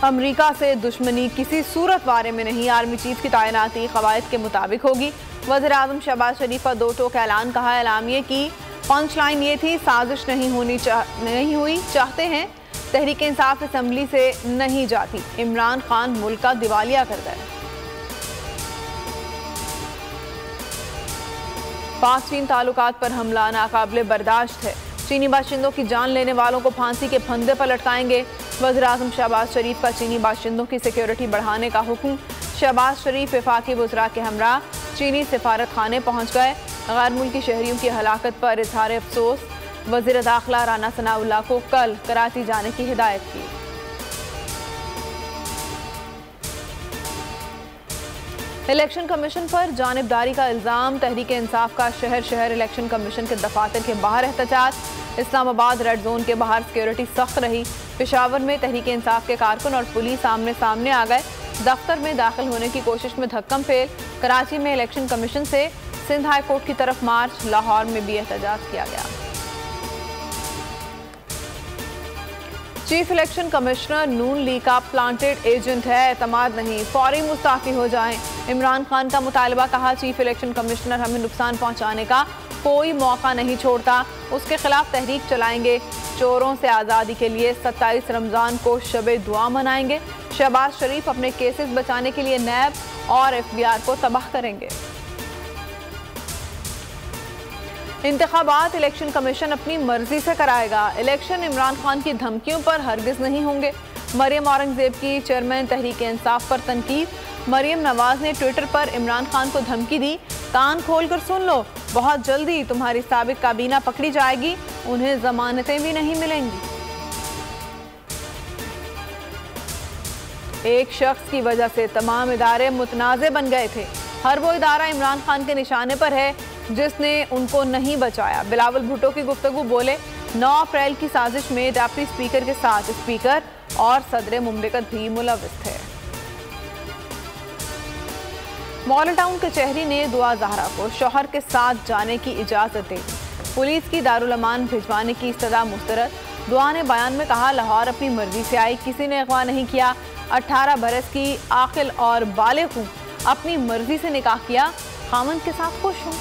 अमरीका से दुश्मनी किसी सूरत बारे में नहीं, आर्मी चीफ की तैनाती कवायद के मुताबिक होगी। वज़ीर आज़म शहबाज शरीफ का दो टोक ऐलान, कहा एलामिये की पंच लाइन ये थी, साजिश नहीं हुई, चाहते हैं तहरीक इंसाफ असम्बली से नहीं जाती, इमरान खान मुल्क का दिवालिया कर गए। पाक चीन ताल्लुकात पर हमला नाकाबिले बर्दाश्त है, चीनी बाशिंदों की जान लेने वालों को फांसी के फंदे पर लटकाएंगे। वज़ीर आज़म शहबाज शरीफ का चीनी बाशिंदों की सिक्योरिटी बढ़ाने का हुक्म। शहबाज शरीफ वफाकी वज़रा के हमरा चीनी सिफारत खाने पहुँच गए। गैर मुल्की शहरियों की हलाकत पर इजहार अफसोस। वज़ीर दाखिला राना सनाउल्लाह को कल कराची जाने की हिदायत की। इलेक्शन कमीशन पर जानिबदारी का इल्ज़ाम, तहरीक इंसाफ का शहर शहर इलेक्शन कमीशन के दफातर के बाहर एहतजाज। इस्लामाबाद रेड जोन के बाहर सिक्योरिटी सख्त रही। पेशावर में तहरीक इंसाफ के कारकुन और पुलिस आमने सामने आ गए। दफ्तर में दाखिल होने की कोशिश में धक्कम फेल। कराची में इलेक्शन कमीशन से सिंध हाई कोर्ट की तरफ मार्च। लाहौर में भी एहतजाज किया गया। चीफ इलेक्शन कमिश्नर नून लीग का प्लांटेड एजेंट है, एतमाद नहीं, फौरी मुस्ताफी हो जाएं। इमरान खान का मुतालबा, कहा चीफ इलेक्शन कमिश्नर हमें नुकसान पहुंचाने का कोई मौका नहीं छोड़ता, उसके खिलाफ तहरीक चलाएंगे। चोरों से आज़ादी के लिए 27 रमज़ान को शब दुआ मनाएंगे। शहबाज शरीफ अपने केसेस बचाने के लिए नैब और FBI को तबाह करेंगे। इंतखाबात इलेक्शन कमीशन अपनी मर्जी से कराएगा। इलेक्शन इमरान खान की धमकियों पर हरगिज नहीं होंगे। मरियम औरंगजेब की चेयरमैन तहरीक इंसाफ पर तनकीद। मरियम नवाज ने ट्विटर पर इमरान खान को धमकी दी, कान खोलकर सुन लो, बहुत जल्दी तुम्हारी साबिक काबीना पकड़ी जाएगी, उन्हें जमानतें भी नहीं मिलेंगी। एक शख्स की वजह से तमाम इदारे मुतनाज़े बन गए थे। हर वो इदारा इमरान खान के निशाने पर है जिसने उनको नहीं बचाया। बिलावल भुट्टो की गुफ्तगू, बोले 9 अप्रैल की साजिश में डेप्टी स्पीकर के साथ स्पीकर और सदर मुमलिकत भी मुलव्विस थे। मॉडल टाउन कचहरी ने दुआ ज़हरा को शौहर के साथ जाने की इजाज़त दे दी। पुलिस की दारुल अमान भिजवाने की इस्तदा मुस्तरद। दुआ ने बयान में कहा, लाहौर अपनी मर्जी से आई, किसी ने अगवा नहीं किया। 18 बरस की आकिल और बालिग हूँ, अपनी मर्जी से निकाह किया, खामन के साथ खुश हूँ।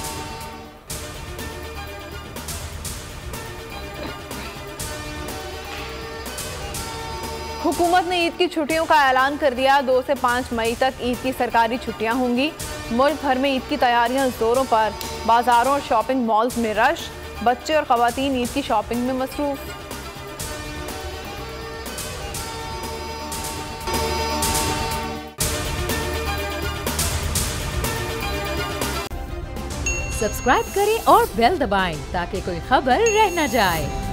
हुकूमत ने ईद की छुट्टियों का ऐलान कर दिया। 2 से 5 मई तक ईद की सरकारी छुट्टियां होंगी। मुल्क भर में ईद की तैयारियां जोरों पर। बाजारों और शॉपिंग मॉल्स में रश। बच्चे और खवातीन ईद की शॉपिंग में मसरूफ। सब्सक्राइब करें और बेल दबाएं ताकि कोई खबर रह न जाए।